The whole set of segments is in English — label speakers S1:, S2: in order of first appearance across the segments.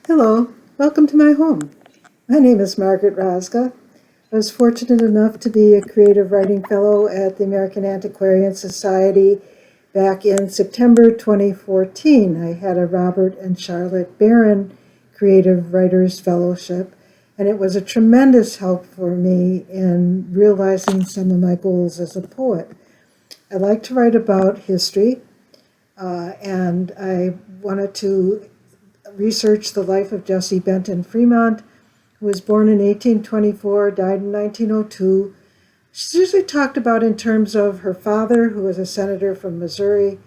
S1: Hello, welcome to my home. My name is Margaret Rozga. I was fortunate enough to be a creative writing fellow at the American Antiquarian Society back in September 2014. I had a Robert and Charlotte Barron Creative Writers Fellowship, and it was a tremendous help for me in realizing some of my goals as a poet. I like to write about history, and I wanted to research the life of Jessie Benton Frémont, who was born in 1824, died in 1902. She's usually talked about in terms of her father, who was a senator from Missouri,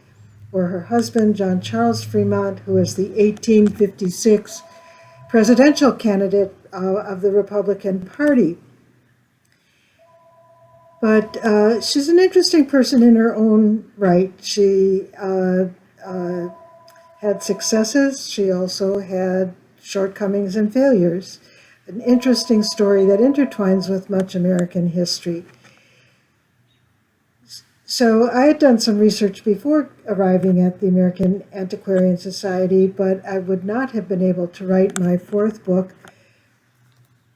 S1: or her husband, John Charles Frémont, who was the 1856 presidential candidate of the Republican Party. But she's an interesting person in her own right. She had successes. She also had shortcomings and failures. An interesting story that intertwines with much American history. So I had done some research before arriving at the American Antiquarian Society, but I would not have been able to write my fourth book,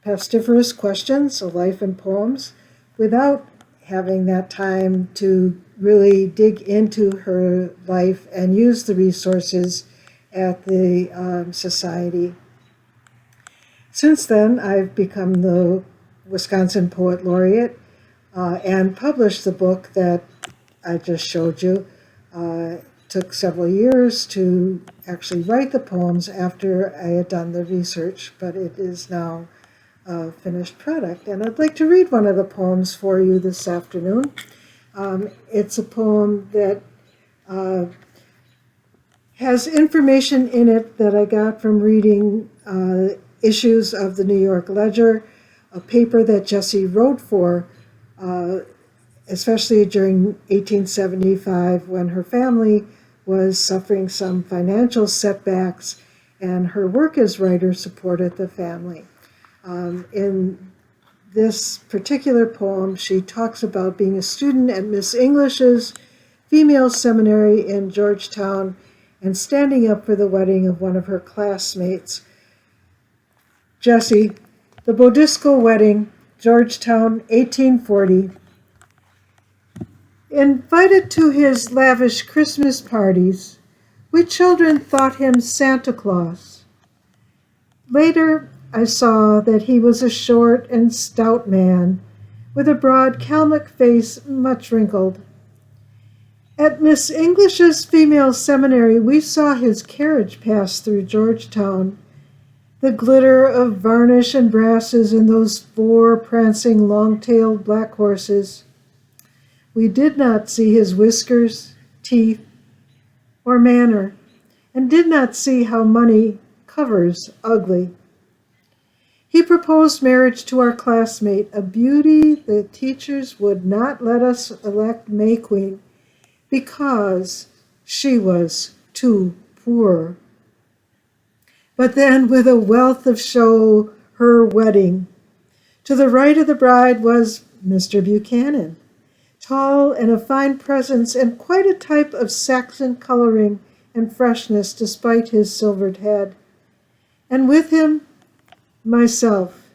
S1: Pestiferous Questions, A Life in Poems, without having that time to really dig into her life and use the resources at the Society. Since then, I've become the Wisconsin Poet Laureate and published the book that I just showed you. It took several years to actually write the poems after I had done the research, but it is now a finished product. And I'd like to read one of the poems for you this afternoon. It's a poem that has information in it that I got from reading issues of the New York Ledger, a paper that Jessie wrote for, especially during 1875 when her family was suffering some financial setbacks and her work as writer supported the family. In this particular poem, she talks about being a student at Miss English's female seminary in Georgetown and standing up for the wedding of one of her classmates. Jessie, the Bodisco Wedding, Georgetown, 1840. Invited to his lavish Christmas parties, we children thought him Santa Claus. Later, I saw that he was a short and stout man with a broad Kalmuck face much wrinkled. At Miss English's female seminary, we saw his carriage pass through Georgetown, the glitter of varnish and brasses in those 4 prancing long-tailed black horses. We did not see his whiskers, teeth, or manner, and did not see how money covers ugly. He proposed marriage to our classmate, a beauty the teachers would not let us elect May Queen because she was too poor. But then, with a wealth of show, her wedding. To the right of the bride was Mr. Buchanan, tall and a fine presence and quite a type of Saxon coloring and freshness despite his silvered head. And with him, myself,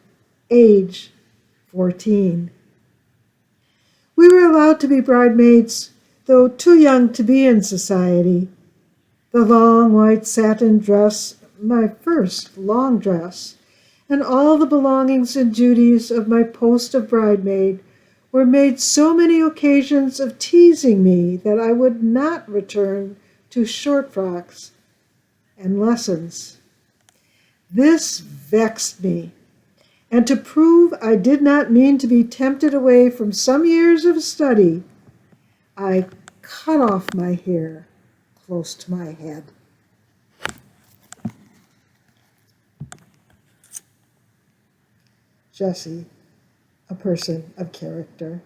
S1: age 14. We were allowed to be bridesmaids, though too young to be in society. The long white satin dress, my first long dress, and all the belongings and duties of my post of bridemaid were made so many occasions of teasing me that I would not return to short frocks and lessons. This vexed me, and to prove I did not mean to be tempted away from some years of study, I cut off my hair close to my head. Jessie, a person of character.